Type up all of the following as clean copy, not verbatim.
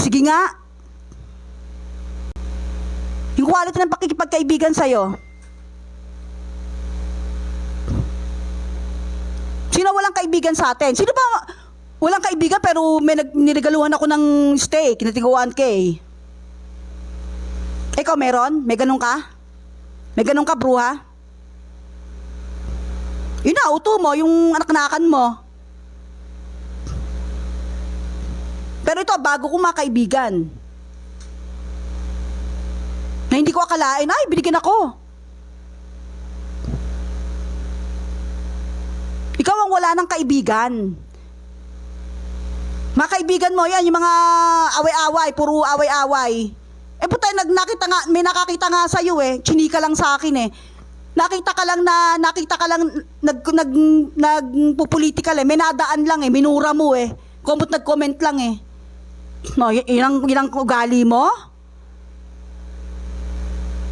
Sige nga. Yung quality ng pakikipagkaibigan sa'yo. Sino walang kaibigan sa atin? Sino ba walang kaibigan pero may niregaluhan ako ng steak, kinatiguan K? Ikaw meron? May ganun ka? May ganun ka, bruha? Inauto mo yung anak-anakan mo. Pero ito, bago kong mga kaibigan. Na hindi ko akalain, ay, binigyan ako. Ikaw ang wala ng kaibigan. Mga kaibigan mo, yan, yung mga away-away, puro away-away. Eh, puta, may nakakita nga sa'yo eh. Chinika lang sa akin eh. Nakita ka lang, nagpo-political eh. May nadaan lang eh, minura mo eh. Nag-comment lang eh. No, yun ang ugali mo?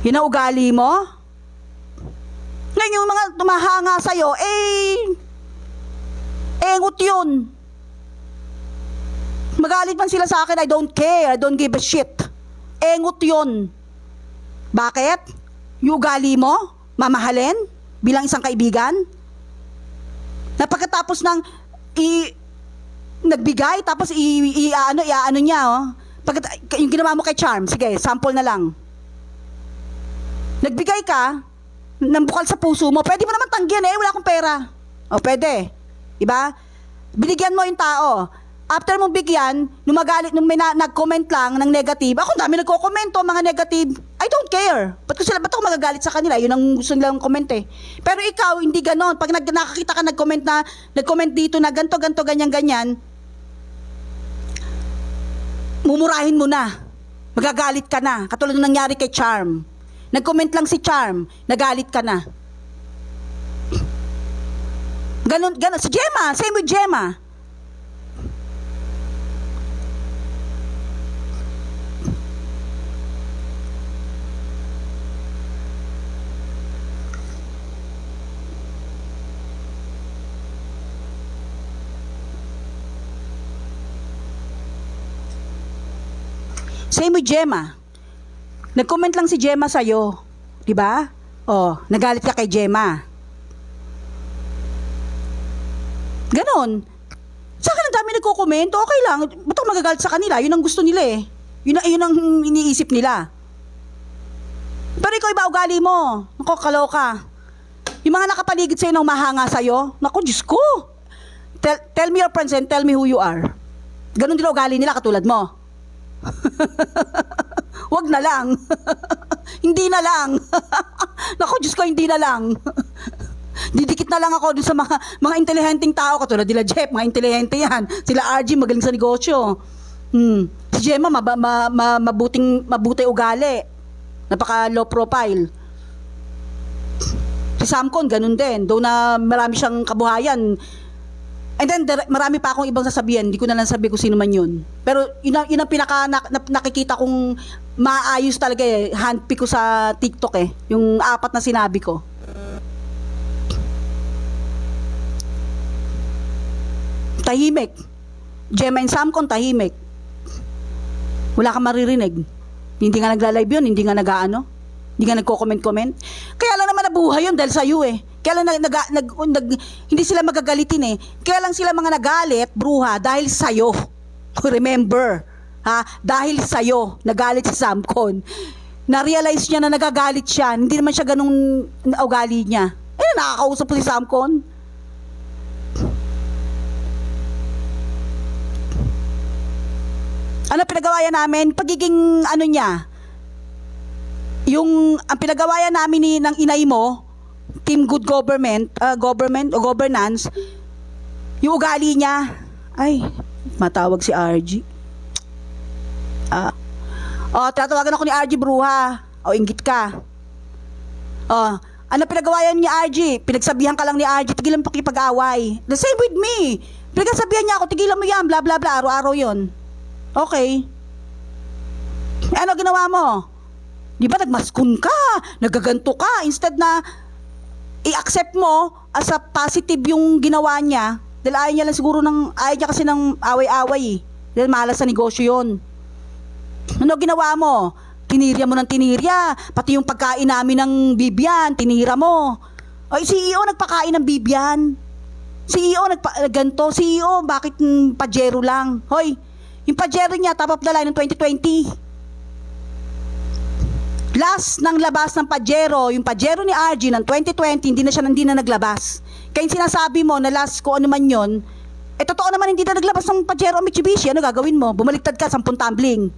Yun ang ugali mo? Ngayon yung mga tumahanga sa'yo, engot yun. Magalit man sila sa akin, I don't care, I don't give a shit. Engot yun. Bakit? Yung ugali mo, mamahalin, bilang isang kaibigan? Na pagkatapos ng nagbigay, tapos iaano niya, oh. Yung ginawa mo kay Charm, sige, sample na lang. Nagbigay ka, ng bukal sa puso mo, pwede mo naman tanggihan wala akong pera. O, pwede. Diba? Binigyan mo yung tao. After mong bigyan, nung may nag-comment lang ng negative, ako dami nagko-commento, mga negative, I don't care. Ba't ako magagalit sa kanila? Yun ang gusto nilang comment eh. Pero ikaw, hindi ganon. Pag nakakita ka nag-comment dito na ganto, ganyan, mumurahin mo na. Magagalit ka na. Katulad nung nangyari kay Charm. Nag-comment lang si Charm, nagalit ka na. Ganon. Si Gemma, same with Gemma. Same with Gemma. Nag-comment lang si Gemma sa'yo. Diba? Oh, nagalit ka kay Gemma. Ganon. Sa akin ang dami nagko-comment, okay lang. Ba't ako magagalit sa kanila? Yun ang gusto nila eh. Yun ang iniisip nila. Pero ikaw iba ugali mo. Naku, kaloka. Yung mga nakapaligid sa'yo nang mahanga sa'yo, naku, Diyos ko. Tell me your friends and tell me who you are. Ganon din ugali nila katulad mo. Wag na lang. Hindi na lang. Naku, Diyos ko, hindi na lang. Didikit na lang ako dun sa mga intelihenteng tao katulad nila Jeff, mga intelihente yan. Sila RG, magaling sa negosyo. Si Gemma, mabuting ugali. Napaka low profile. Si Samcon, ganun din. Though na marami siyang kabuhayan. And then, marami pa akong ibang sasabihan. Hindi ko na lang sabi kung sino man yun. Pero, yun ang pinaka nakikita kong maayos talaga eh. Handpick ko sa TikTok eh. Yung 4 na sinabi ko. Tahimik. Gemma and Samcon, tahimik. Wala kang maririnig. Hindi nga nagla-live yun. Hindi nga hindi nga nagko-comment-comment. Kaya lang naman nabuhay yun dahil sa'yo eh. Kaya lang hindi sila magagalitin eh. Kaya lang sila mga nagalit, bruha, dahil sa'yo. Remember, ha? Dahil sa'yo, nagalit si Samcon. Na-realize niya na nagagalit siya. Hindi naman siya ganung ugali niya. Nakakausap po si Samcon. Ano pinagawayan namin? Pagiging niya, ang pinagawayan namin ng inay mo, Team Good Governance, yung ugali niya, ay, matawag si RG. Tatawagan ako ni RG, bruha. Inggit ka. Ano pinagawayan ni RG? Pinagsabihan ka lang ni RG, tigilan pakipag-away. The same with me. Pinagsabihan niya ako, tigilan mo yan, bla bla bla, araw-araw yon. Okay. Ano ginawa mo? Di ba nagmaskun ka, nagaganto ka, instead na i-accept mo as a positive yung ginawa niya, dahil ayaw niya lang siguro ayaw niya kasi ng away-away eh. Dahil malas sa negosyo yun. Ano ginawa mo? Tinirya mo ng tinirya. Pati yung pagkain namin ng Bibian, tinira mo. Ay, CEO nagpakain ng Bibian. CEO ganto. CEO, bakit Pajero lang? Hoy, yung Pajero niya, top of the line ng 2020. Last ng labas ng Pajero, yung Pajero ni RG ng 2020, hindi na naglabas. Kaya yung sinasabi mo na last ko ano man yon, totoo naman hindi na naglabas ng Pajero o Mitsubishi, ano gagawin mo? Bumaliktad ka, 10 tumbling.